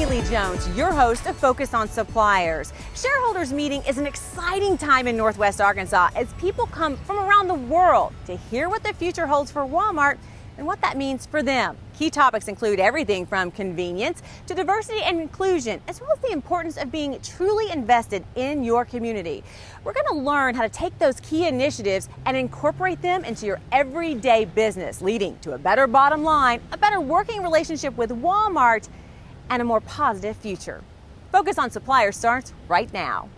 Neely Jones, your host of Focus on Suppliers. Shareholders Meeting is an exciting time in Northwest Arkansas as people come from around the world to hear what the future holds for Walmart and what that means for them. Key topics include everything from convenience to diversity and inclusion, as well as the importance of being truly invested in your community. We're going to learn how to take those key initiatives and incorporate them into your everyday business, leading to a better bottom line, a better working relationship with Walmart, and a more positive future. Focus on Suppliers starts right now.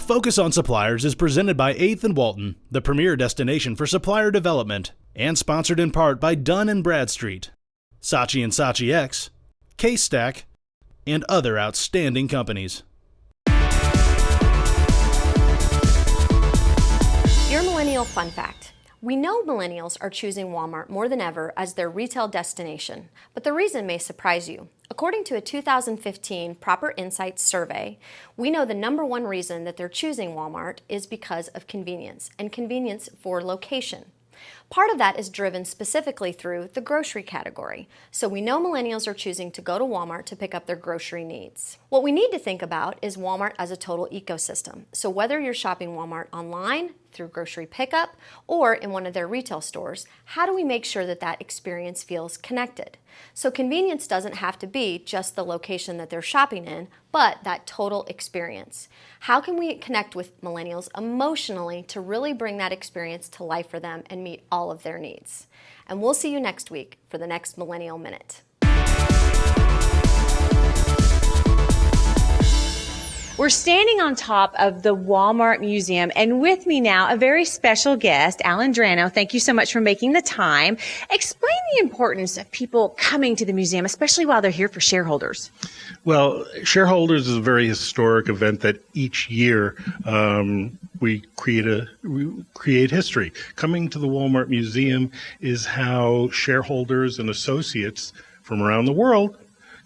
Focus on Suppliers is presented by 8th and Walton, the premier destination for supplier development, and sponsored in part by Dunn & Bradstreet, Saatchi & Saatchi X, K-Stack, and other outstanding companies. Your millennial fun fact. We know millennials are choosing Walmart more than ever as their retail destination, but the reason may surprise you. According to a 2015 Proper Insights survey, we know the number one reason that they're choosing Walmart is because of convenience, and convenience for location. Part of that is driven specifically through the grocery category. So we know millennials are choosing to go to Walmart to pick up their grocery needs. What we need to think about is Walmart as a total ecosystem. So whether you're shopping Walmart online, through grocery pickup, or in one of their retail stores, how do we make sure that that experience feels connected? So convenience doesn't have to be just the location that they're shopping in, but that total experience. How can we connect with millennials emotionally to really bring that experience to life for them and meet all of their needs? And we'll see you next week for the next Millennial Minute. We're standing on top of the Walmart Museum, and with me now, a very special guest, Alan Drano. Thank you so much for making the time. Explain the importance of people coming to the museum, especially while they're here for shareholders. Well, shareholders is a very historic event that each year we create history. Coming to the Walmart Museum is how shareholders and associates from around the world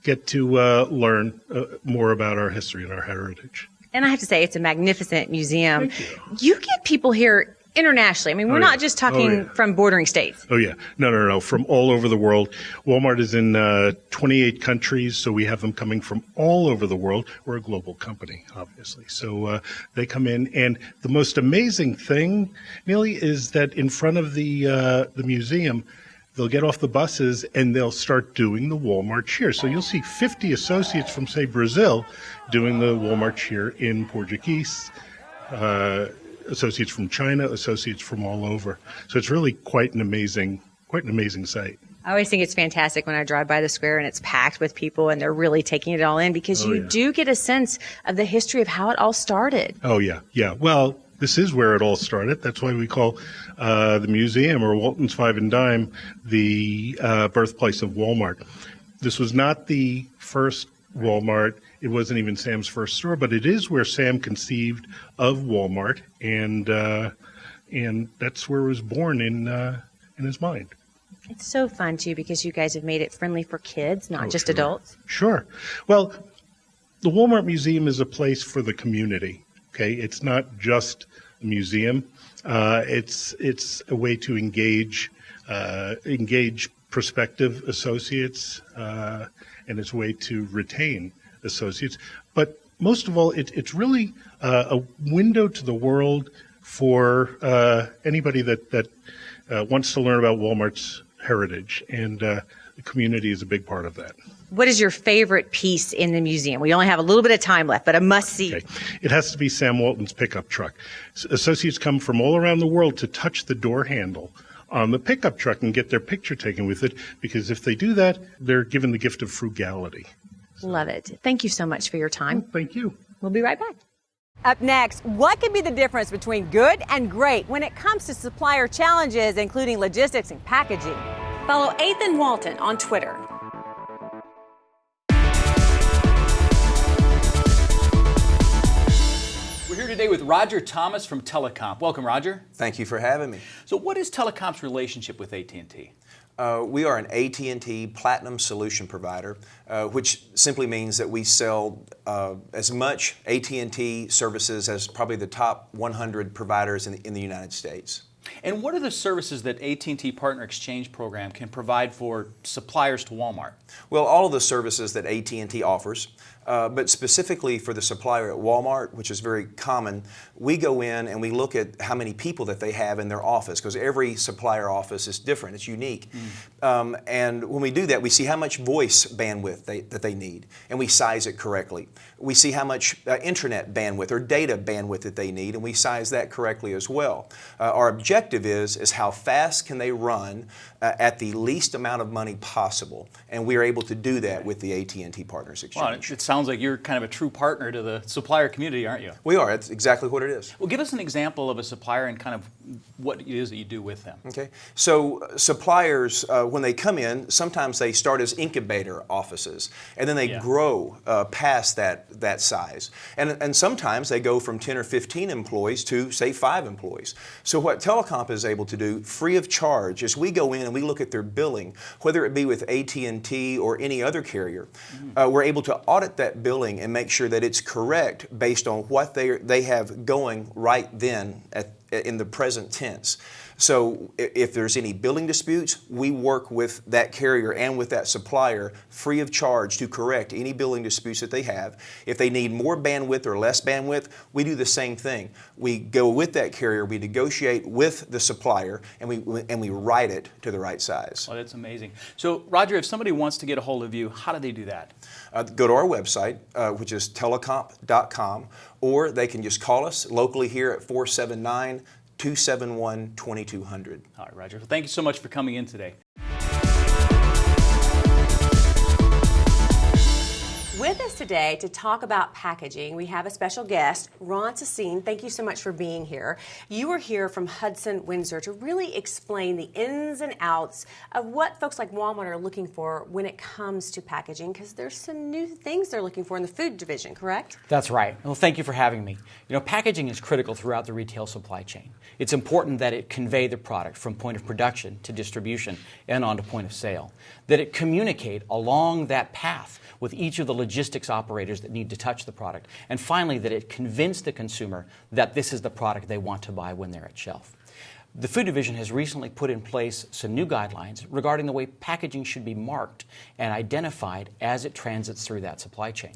get to learn more about our history and our heritage. And I have to say, it's a magnificent museum. Thank You get people here internationally. I mean, we're not just talking from bordering states. Oh, yeah. No. From all over the world. Walmart is in 28 countries, so we have them coming from all over the world. We're a global company, obviously. So they come in. And the most amazing thing, Neely, is that in front of the museum, they'll get off the buses and they'll start doing the Walmart cheer. So you'll see 50 associates from, say, Brazil doing the Walmart cheer in Portuguese, associates from China, associates from all over. So it's really quite an amazing sight. I always think it's fantastic when I drive by the square and it's packed with people and they're really taking it all in because you do get a sense of the history of how it all started. Oh, yeah. Well, this is where it all started. That's why we call the museum, or Walton's Five and Dime, the birthplace of Walmart. This was not the first Walmart. It wasn't even Sam's first store, but it is where Sam conceived of Walmart, and that's where it was born in his mind. It's so fun, too, because you guys have made it friendly for kids, not just adults. Sure. Well, the Walmart Museum is a place for the community. Okay, it's not just a museum. It's a way to engage prospective associates, and it's a way to retain associates. But most of all, it's really a window to the world for anybody that wants to learn about Walmart's heritage, and the community is a big part of that. What is your favorite piece in the museum? We only have a little bit of time left, but a must-see. Okay. It has to be Sam Walton's pickup truck. Associates come from all around the world to touch the door handle on the pickup truck and get their picture taken with it, because if they do that, they're given the gift of frugality. Love it. Thank you so much for your time. Well, thank you. We'll be right back. Up next, what can be the difference between good and great when it comes to supplier challenges, including logistics and packaging? Follow 8th and Walton on Twitter. today with Roger Thomas from Telecom. Welcome, Roger. Thank you for having me. So what is Telecom's relationship with AT&T? We are an AT&T Platinum Solution Provider, which simply means that we sell as much AT&T services as probably the top 100 providers in the United States. And what are the services that AT&T Partner Exchange Program can provide for suppliers to Walmart? Well, all of the services that AT&T offers, but specifically for the supplier at Walmart, which is very common, we go in and we look at how many people that they have in their office, because every supplier office is different, it's unique. And when we do that, we see how much voice bandwidth that they need, and we size it correctly. We see how much internet bandwidth or data bandwidth that they need, and we size that correctly as well. Our objective is how fast can they run at the least amount of money possible, and we are able to do that with the AT&T Partners Exchange. Well, it sounds like you're kind of a true partner to the supplier community, aren't you? We are. That's exactly what it is. Well, give us an example of a supplier and kind of what it is that you do with them. Okay. So suppliers, when they come in, sometimes they start as incubator offices, and then they grow past that size. And sometimes they go from 10 or 15 employees to, say, 5 employees. So what Telecom is able to do, free of charge, is we go in and we look at their billing, whether it be with AT&T or any other carrier. We're able to audit that billing and make sure that it's correct based on what they have going right then in the present tense. So if there's any billing disputes, we work with that carrier and with that supplier free of charge to correct any billing disputes that they have. If they need more bandwidth or less bandwidth, we do the same thing. We go with that carrier, we negotiate with the supplier, and we write it to the right size. Oh, that's amazing. So, Roger, if somebody wants to get a hold of you, how do they do that? Go to our website, which is telecomp.com, or they can just call us locally here at 479-271-2200. All right, Roger. Well, thank you so much for coming in today. With us today to talk about packaging, we have a special guest, Ron Sassine. Thank you so much for being here. You are here from Hudson, Windsor to really explain the ins and outs of what folks like Walmart are looking for when it comes to packaging, because there's some new things they're looking for in the food division, correct? That's right. Well, thank you for having me. You know, packaging is critical throughout the retail supply chain. It's important that it convey the product from point of production to distribution and on to point of sale, that it communicate along that path with each of the logistics operators that need to touch the product, and finally that it convince the consumer that this is the product they want to buy when they're at shelf. The Food Division has recently put in place some new guidelines regarding the way packaging should be marked and identified as it transits through that supply chain.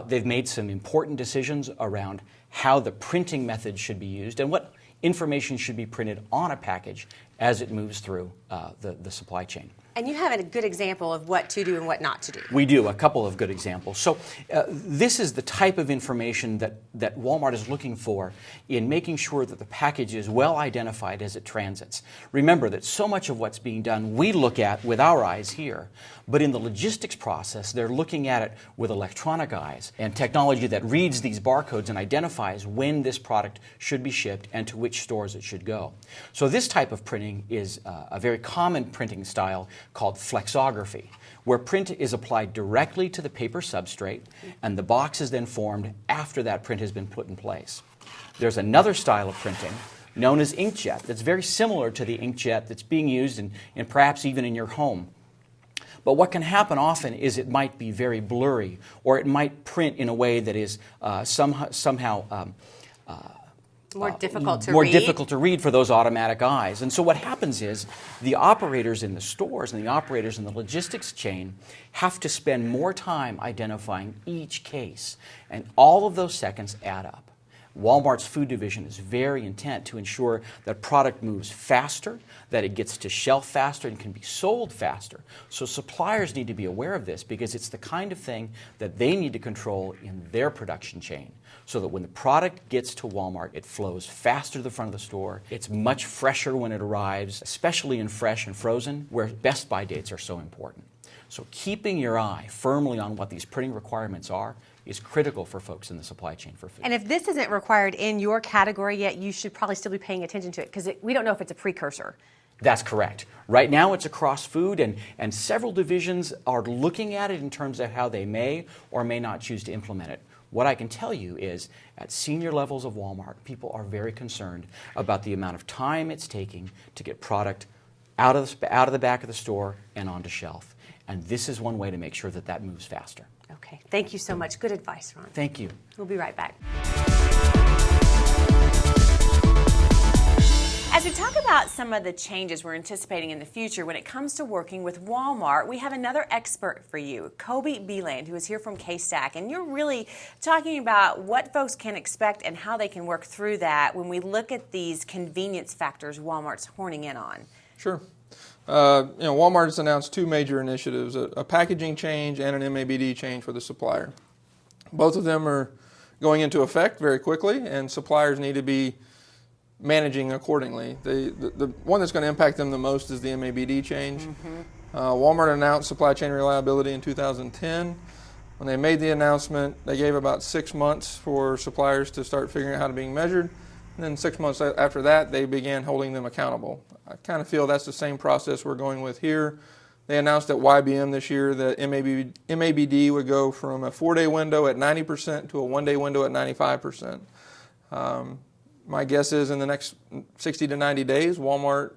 They've made some important decisions around how the printing method should be used and what information should be printed on a package as it moves through the supply chain. And you have a good example of what to do and what not to do. We do, a couple of good examples. So this is the type of information that Walmart is looking for in making sure that the package is well identified as it transits. Remember that so much of what's being done we look at with our eyes here, but in the logistics process they're looking at it with electronic eyes and technology that reads these barcodes and identifies when this product should be shipped and to which stores it should go. So this type of printing is a very common printing style called flexography, where print is applied directly to the paper substrate and the box is then formed after that print has been put in place. There's another style of printing known as inkjet that's very similar to the inkjet that's being used and perhaps even in your home. But what can happen often is it might be very blurry, or it might print in a way that is somehow more difficult to read for those automatic eyes. And so what happens is the operators in the stores and the operators in the logistics chain have to spend more time identifying each case, and all of those seconds add up. Walmart's Food Division is very intent to ensure that product moves faster, that it gets to shelf faster and can be sold faster. So suppliers need to be aware of this because it's the kind of thing that they need to control in their production chain, so that when the product gets to Walmart, it flows faster to the front of the store. It's much fresher when it arrives, especially in fresh and frozen, where best by dates are so important. So keeping your eye firmly on what these printing requirements are is critical for folks in the supply chain for food. And if this isn't required in your category yet, you should probably still be paying attention to it, because we don't know if it's a precursor. That's correct. Right now it's across food, and several divisions are looking at it in terms of how they may or may not choose to implement it. What I can tell you is at senior levels of Walmart, people are very concerned about the amount of time it's taking to get product out of the back of the store and onto shelf. And this is one way to make sure that that moves faster. Okay, thank you so much. Good advice, Ron. Thank you. We'll be right back. As we talk about some of the changes we're anticipating in the future when it comes to working with Walmart, we have another expert for you, Colby Beeland, who is here from K-Stack, and you're really talking about what folks can expect and how they can work through that when we look at these convenience factors Walmart's horning in on. Sure. Walmart has announced two major initiatives, a packaging change and an MABD change for the supplier. Both of them are going into effect very quickly, and suppliers need to be managing accordingly. The one that's going to impact them the most is the MABD change. Walmart announced supply chain reliability in 2010. When they made the announcement, they gave about 6 months for suppliers to start figuring out how to be measured. And then 6 months after that, they began holding them accountable. I kind of feel that's the same process we're going with here. They announced at YBM this year that MABD would go from a 4-day window at 90% to a 1-day window at 95%. My guess is in the next 60 to 90 days, Walmart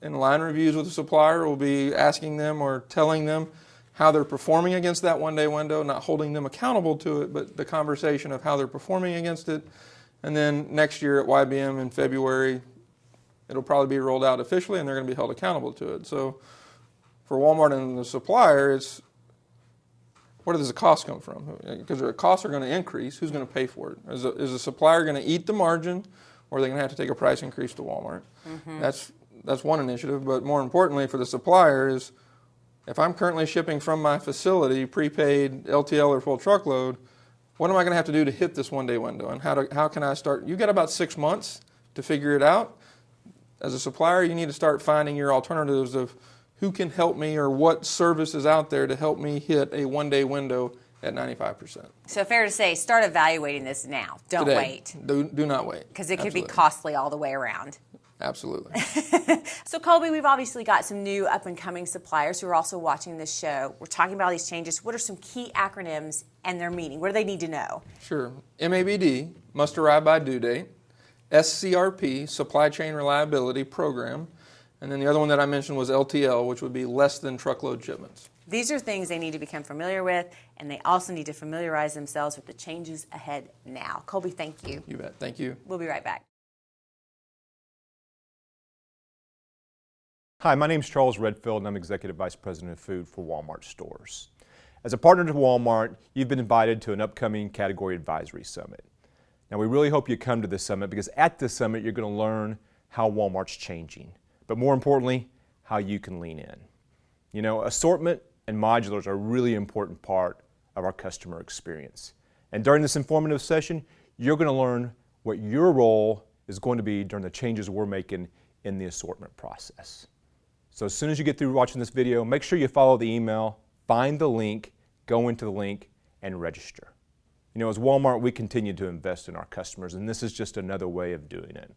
in line reviews with the supplier will be asking them or telling them how they're performing against that 1-day window, not holding them accountable to it, but the conversation of how they're performing against it. And then next year at YBM in February, it'll probably be rolled out officially and they're going to be held accountable to it. So for Walmart and the supplier, it's where does the cost come from? Because the costs are going to increase. Who's going to pay for it? Is the supplier going to eat the margin, or are they going to have to take a price increase to Walmart? That's one initiative. But more importantly for the supplier is, if I'm currently shipping from my facility, prepaid, LTL, or full truckload, what am I going to have to do to hit this 1-day window? And how can I start? You've got about 6 months to figure it out. As a supplier, you need to start finding your alternatives of who can help me or what service is out there to help me hit a 1-day window at 95%. So fair to say, start evaluating this now. Don't wait. Do not wait. Because it could be costly all the way around. Absolutely. So Colby, we've obviously got some new up-and-coming suppliers who are also watching this show. We're talking about all these changes. What are some key acronyms and their meaning? What do they need to know? Sure. MABD, must arrive by due date. SCRP, Supply Chain Reliability Program. And then the other one that I mentioned was LTL, which would be less than truckload shipments. These are things they need to become familiar with, and they also need to familiarize themselves with the changes ahead now. Colby, thank you. You bet. Thank you. We'll be right back. Hi, my name is Charles Redfield, and I'm Executive Vice President of Food for Walmart Stores. As a partner to Walmart, you've been invited to an upcoming Category Advisory Summit. Now, we really hope you come to this summit because at this summit, you're going to learn how Walmart's changing, but more importantly, how you can lean in. You know, assortment and modulars are a really important part of our customer experience. And during this informative session, you're going to learn what your role is going to be during the changes we're making in the assortment process. So as soon as you get through watching this video, make sure you follow the email, find the link, go into the link, and register. You know, as Walmart, we continue to invest in our customers, and this is just another way of doing it.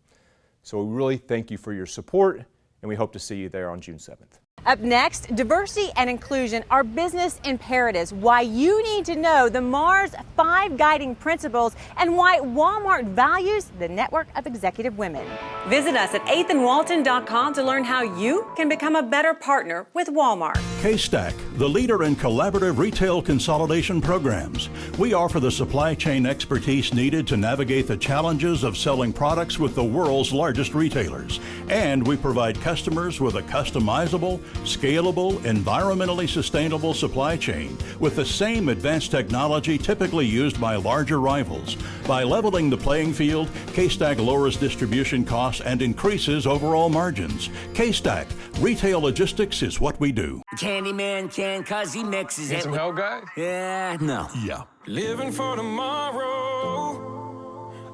So we really thank you for your support, and we hope to see you there on June 7th. Up next, diversity and inclusion are business imperatives, why you need to know the Mars 5 guiding principles, and why Walmart values the network of executive women. Visit us at 8thandwalton.com to learn how you can become a better partner with Walmart. K-Stack, the leader in collaborative retail consolidation programs. We offer the supply chain expertise needed to navigate the challenges of selling products with the world's largest retailers. And we provide customers with a customizable, scalable, environmentally sustainable supply chain with the same advanced technology typically used by larger rivals. By leveling the playing field, K-Stack lowers distribution costs and increases overall margins. K-Stack, retail logistics is what we do. Candyman can, cause he mixes it. Some help, guy? Yeah, no. Yeah. Living for tomorrow,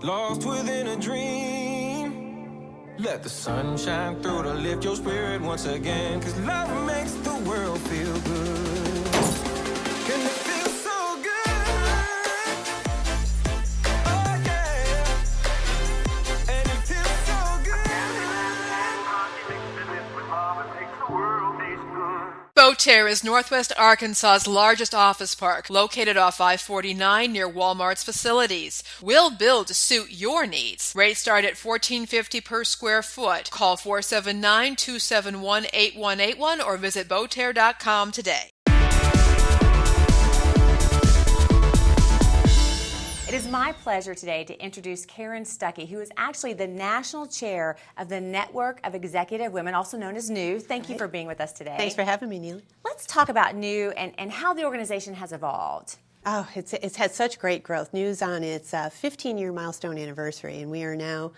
lost within a dream. Let the sun shine through to lift your spirit once again, cause love makes the world feel good. Can it feel so good? Oh yeah. And it feels so good. Go Beauterre is Northwest Arkansas's largest office park, located off I-49 near Walmart's facilities. We'll build to suit your needs. Rates start at $14.50 per square foot. Call 479-271-8181 or visit beauterre.com today. It is my pleasure today to introduce Karen Stuckey, who is actually the national chair of the Network of Executive Women, also known as NEW. Thank you for being with us today. Thanks for having me, Neely. Let's talk about NEW and how the organization has evolved. Oh, it's had such great growth. NEW's on its 15-year milestone anniversary, and we are now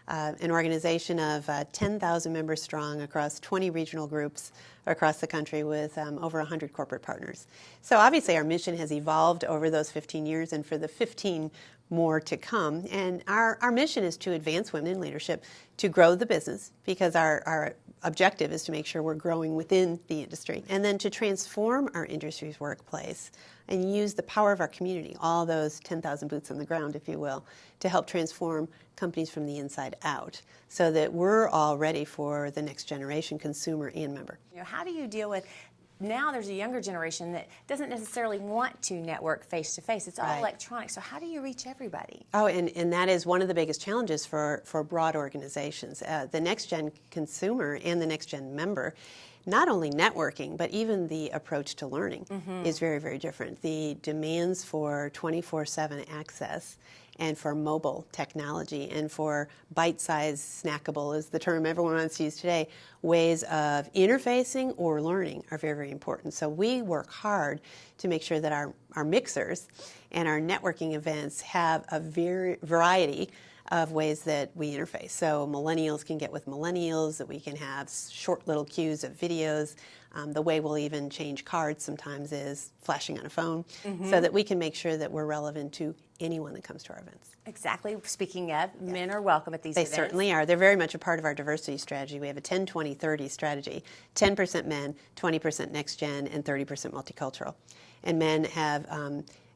an organization of 10,000 members strong across 20 regional groups across the country with over 100 corporate partners. So obviously our mission has evolved over those 15 years and for the 15 more to come. And our mission is to advance women in leadership, to grow the business, because our objective is to make sure we're growing within the industry, and then to transform our industry's workplace and use the power of our community, all those 10,000 boots on the ground, if you will, to help transform companies from the inside out so that we're all ready for the next generation consumer and member. How do you deal with, now there's a younger generation that doesn't necessarily want to network face-to-face. It's all electronic. So how do you reach everybody? Oh, and that is one of the biggest challenges for broad organizations. The next-gen consumer and the next-gen member, not only networking, but even the approach to learning is very, very different. The demands for 24/7 access and for mobile technology and for bite-sized, snackable is the term everyone wants to use today, ways of interfacing or learning are very, very important. So we work hard to make sure that our mixers and our networking events have a variety of ways that we interface. So millennials can get with millennials, that we can have short little cues of videos. The way we'll even change cards sometimes is flashing on a phone, so that we can make sure that we're relevant to anyone that comes to our events. Exactly. Speaking of, men are welcome at these events. They certainly are. They're very much a part of our diversity strategy. We have a 10-20-30 strategy, 10% men, 20% next gen, and 30% multicultural. And men have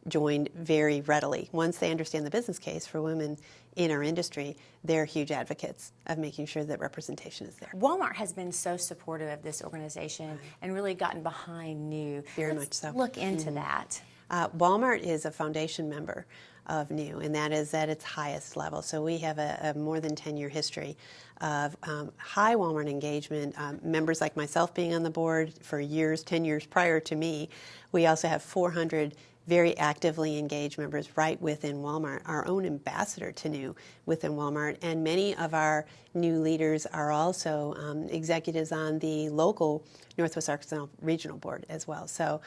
joined very readily. Once they understand the business case for women in our industry, they're huge advocates of making sure that representation is there. Walmart has been so supportive of this organization and really gotten behind NEW. Very much so. Look into that. Walmart is a foundation member of NEW, and that is at its highest level. So we have a more than 10-year history of high Walmart engagement, members like myself being on the board for years, 10 years prior to me. We also have 400 very actively engaged members right within Walmart, our own ambassador to NEW within Walmart, and many of our NEW leaders are also executives on the local Northwest Arkansas Regional Board as well. So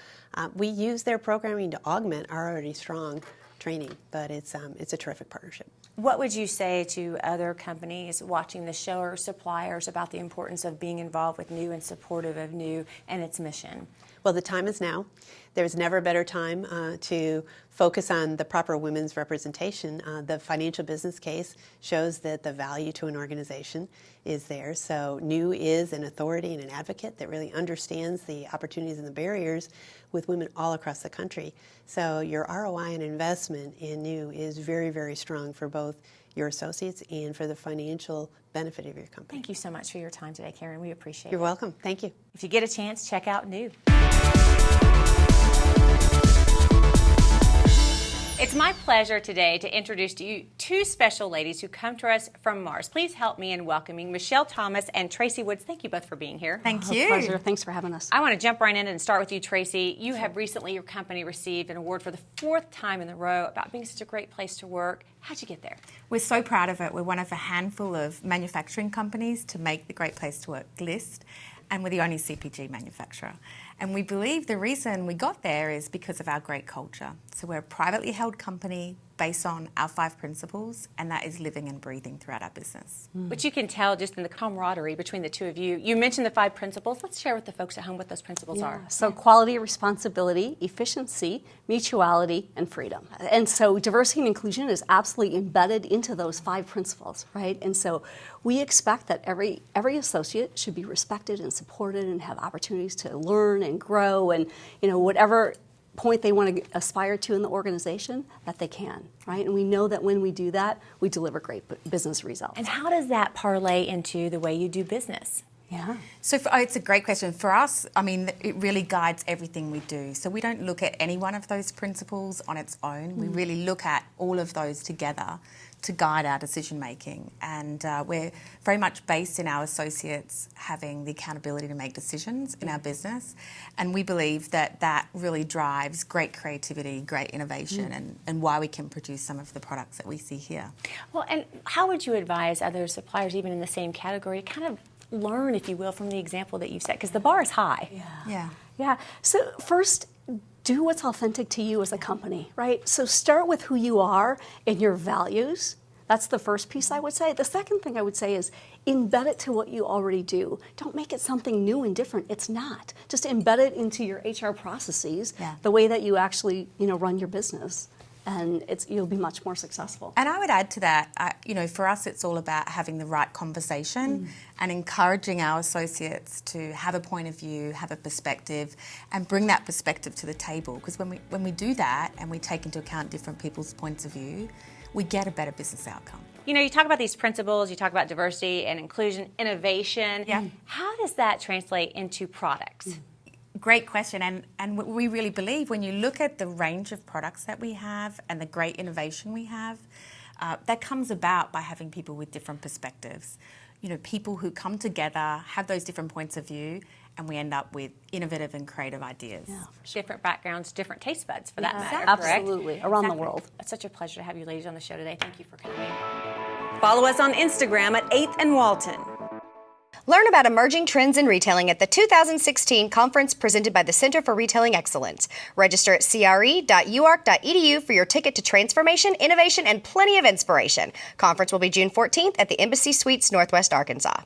we use their programming to augment our already strong training, but it's a terrific partnership. What would you say to other companies watching the show or suppliers about the importance of being involved with NEW and supportive of NEW and its mission? Well, the time is now. There's never a better time to focus on the proper women's representation. The financial business case shows that the value to an organization is there. So NEW is an authority and an advocate that really understands the opportunities and the barriers with women all across the country. So your ROI and investment in NEW is very, very strong for both your associates and for the financial benefit of your company. Thank you so much for your time today, Karen. We appreciate it. You're welcome. Thank you. If you get a chance, check out NEW. It's my pleasure today to introduce to you two special ladies who come to us from Mars. Please help me in welcoming Michelle Thomas and Tracy Woods. Thank you both for being here. Thank you. Pleasure. Thanks for having us. I want to jump right in and start with you, Tracy. You have recently, your company received an award for the 4th time in a row about being such a great place to work. How'd you get there? We're so proud of it. We're one of a handful of manufacturing companies to make the Great Place to Work list, and we're the only CPG manufacturer. And we believe the reason we got there is because of our great culture. So we're a privately held company based on our 5 principles, and that is living and breathing throughout our business. But you can tell just in the camaraderie between the two of you. You mentioned the 5 principles. Let's share with the folks at home what those principles are. So quality, responsibility, efficiency, mutuality, and freedom. And so diversity and inclusion is absolutely embedded into those 5 principles, right? And so we expect that every associate should be respected and supported and have opportunities to learn and grow and, whatever point they want to aspire to in the organization, that they can, right? And we know that when we do that, we deliver great business results. And how does that parlay into the way you do business? Yeah. So it's a great question. For us, I mean, it really guides everything we do. So we don't look at any one of those principles on its own. We really look at all of those together to guide our decision making. And we're very much based in our associates having the accountability to make decisions in our business. And we believe that that really drives great creativity, great innovation, and why we can produce some of the products that we see here. Well, and how would you advise other suppliers, even in the same category, to kind of learn, if you will, from the example that you've set? Because the bar is high. Yeah. So first, do what's authentic to you as a company, right? So start with who you are and your values. That's the first piece I would say. The second thing I would say is embed it to what you already do. Don't make it something new and different. It's not. Just embed it into your HR processes, the way that you actually, run your business. And you'll be much more successful. And I would add to that, for us, it's all about having the right conversation and encouraging our associates to have a point of view, have a perspective, and bring that perspective to the table. Because when we do that and we take into account different people's points of view, we get a better business outcome. You talk about these principles, you talk about diversity and inclusion, innovation. Yeah. How does that translate into products? Great question, and we really believe when you look at the range of products that we have and the great innovation we have, that comes about by having people with different perspectives. People who come together, have those different points of view, and we end up with innovative and creative ideas. Yeah, different backgrounds, different taste buds for that matter. Absolutely, correct? around the world. It's such a pleasure to have you ladies on the show today. Thank you for coming. Follow us on Instagram at 8th and Walton. Learn about emerging trends in retailing at the 2016 conference presented by the Center for Retailing Excellence. Register at cre.uark.edu for your ticket to transformation, innovation, and plenty of inspiration. Conference will be June 14th at the Embassy Suites, Northwest Arkansas.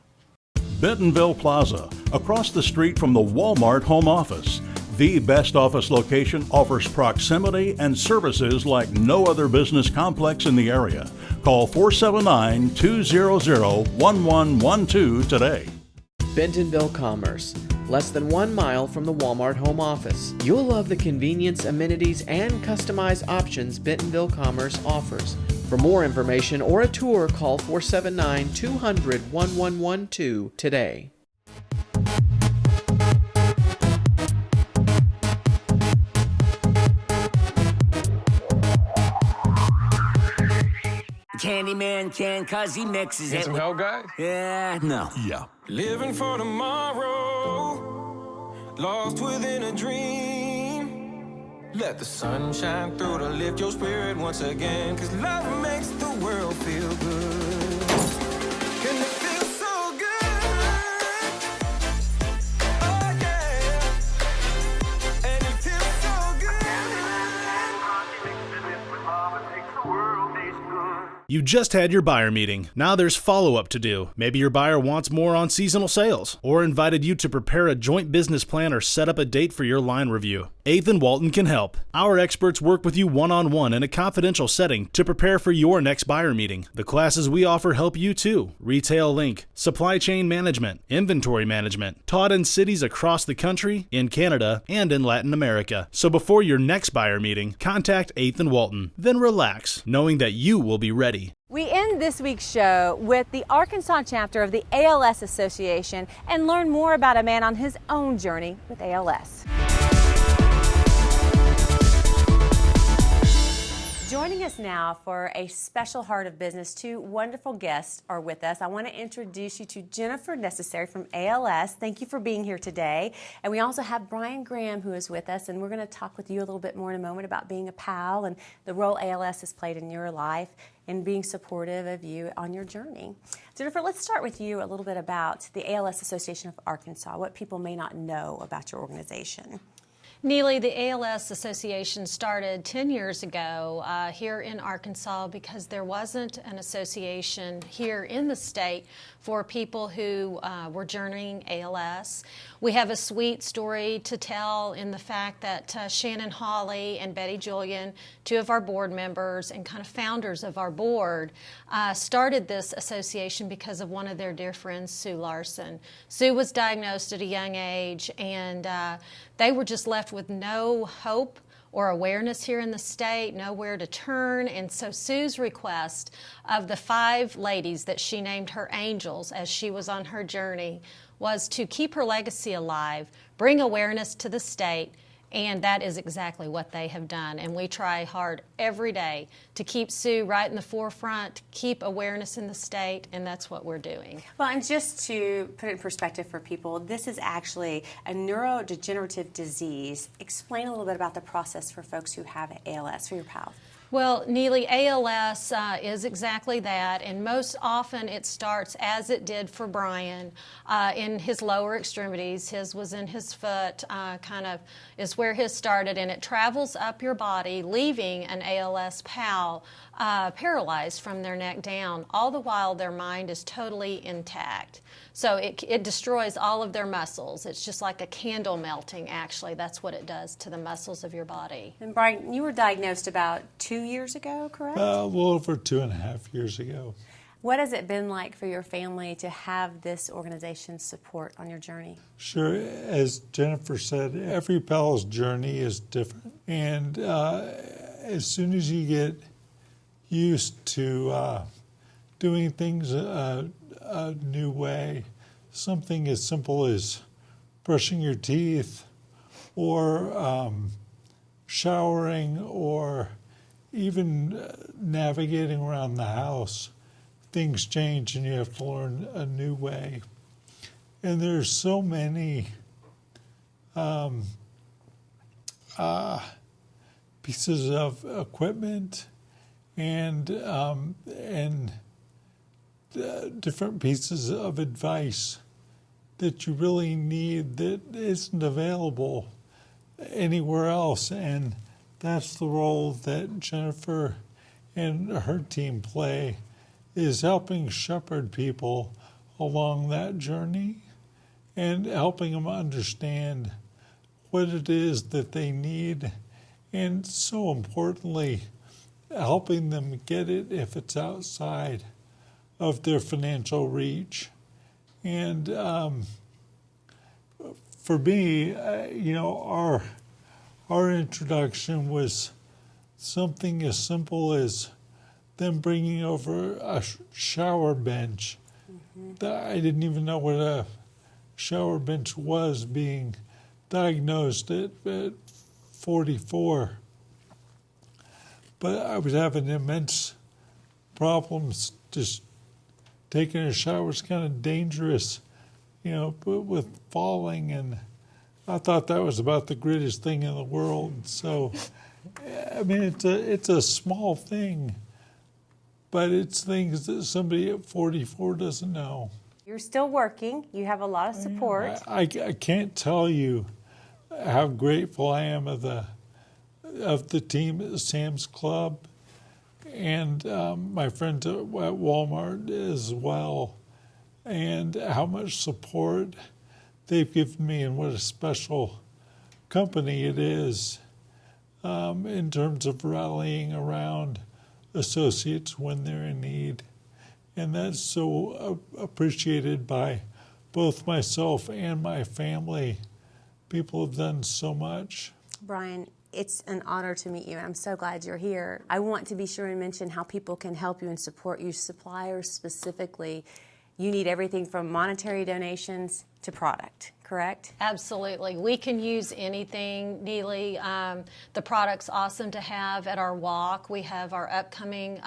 Bentonville Plaza, across the street from the Walmart home office. The best office location offers proximity and services like no other business complex in the area. Call 479-200-1112 today. Bentonville Commerce, less than 1 mile from the Walmart home office. You'll love the convenience, amenities, and customized options Bentonville Commerce offers. For more information or a tour, call 479-200-1112 today. Candyman can, cause he mixes it. Some help, guy? Yeah, no. Yeah. Living for tomorrow, lost within a dream. Let the sun shine through to lift your spirit once again, cause love makes the world feel good. Can it feel so good? Oh yeah. And it feels so good. You just had your buyer meeting. Now there's follow-up to do. Maybe your buyer wants more on seasonal sales, or invited you to prepare a joint business plan or set up a date for your line review. 8th and Walton can help. Our experts work with you one-on-one in a confidential setting to prepare for your next buyer meeting. The classes we offer help you too. Retail Link, Supply Chain Management, Inventory Management, taught in cities across the country, in Canada, and in Latin America. So before your next buyer meeting, contact 8th and Walton. Then relax, knowing that you will be ready. We end this week's show with the Arkansas chapter of the Als Association and learn more about a man on his own journey with ALS. Joining us now for a special Heart of Business, two wonderful guests are with us. I want to introduce you to Jennifer Necessary from ALS. Thank you for being here today. And we also have Brian Graham who is with us, and we're going to talk with you a little bit more in a moment about being a pal and the role ALS has played in your life and being supportive of you on your journey. Jennifer, let's start with you a little bit about the Als Association of Arkansas, what people may not know about your organization. Neely, the ALS Association started 10 years ago here in Arkansas because there wasn't an association here in the state for people who were journeying ALS. We have a sweet story to tell in the fact that Shannon Hawley and Betty Julian, two of our board members and kind of founders of our board, started this association because of one of their dear friends, Sue Larson. Sue was diagnosed at a young age, and they were just left with no hope or awareness here in the state, nowhere to turn. And so Sue's request of the 5 ladies that she named her angels as she was on her journey was to keep her legacy alive, bring awareness to the state, and that is exactly what they have done. And we try hard every day to keep Sue right in the forefront, keep awareness in the state, and that's what we're doing. Well, and just to put it in perspective for people, this is actually a neurodegenerative disease. Explain a little bit about the process for folks who have ALS, for your pals. Well, Neely, ALS is exactly that, and most often it starts, as it did for Brian, in his lower extremities. His was in his foot, kind of is where his started, and it travels up your body, leaving an ALS pal paralyzed from their neck down, all the while their mind is totally intact. So it destroys all of their muscles. It's just like a candle melting, actually. That's what it does to the muscles of your body. And Brian, you were diagnosed about 2 years ago, correct? A little over 2.5 years ago. What has it been like for your family to have this organization's support on your journey? Sure. As Jennifer said, every pal's journey is different. And as soon as you get used to doing things a new way, something as simple as brushing your teeth or showering or even navigating around the house, things change and you have to learn a new way. And there's so many pieces of equipment and different pieces of advice that you really need that isn't available anywhere else. And that's the role that Jennifer and her team play, is helping shepherd people along that journey and helping them understand what it is that they need, and so importantly, helping them get it if it's outside of their financial reach. And for me, our introduction was something as simple as them bringing over a shower bench. I didn't even know what a shower bench was, being diagnosed at 44. But I was having immense problems. Just taking a shower was kind of dangerous, with falling, and I thought that was about the greatest thing in the world. So, I mean, it's a small thing, but it's things that somebody at 44 doesn't know. You're still working. You have a lot of support. I can't tell you how grateful I am of the team at Sam's Club and my friends at Walmart as well, and how much support they've given me, and what a special company it is in terms of rallying around associates when they're in need. And that's so appreciated by both myself and my family. People have done so much. Brian, it's an honor to meet you, and I'm so glad you're here. I want to be sure and mention how people can help you and support you, suppliers specifically. You need everything from monetary donations to product, correct? Absolutely. We can use anything, Neely. The product's awesome to have at our walk. We have our upcoming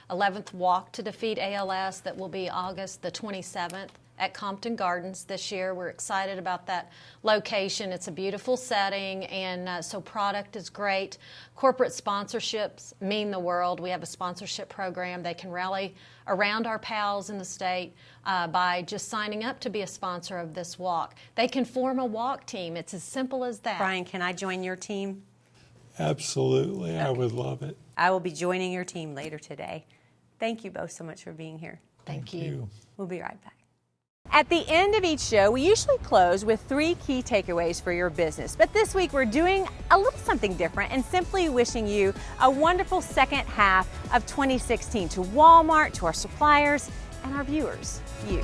11th Walk to Defeat ALS that will be August the 27th at Compton Gardens this year. We're excited about that location. It's a beautiful setting, and so product is great. Corporate sponsorships mean the world. We have a sponsorship program. They can rally around our pals in the state by just signing up to be a sponsor of this walk. They can form a walk team. It's as simple as that. Brian, can I join your team? Absolutely. Okay. I would love it. I will be joining your team later today. Thank you both so much for being here. Thank you. We'll be right back. At the end of each show, we usually close with 3 key takeaways for your business. But this week, we're doing a little something different and simply wishing you a wonderful second half of 2016 to Walmart, to our suppliers, and our viewers, you.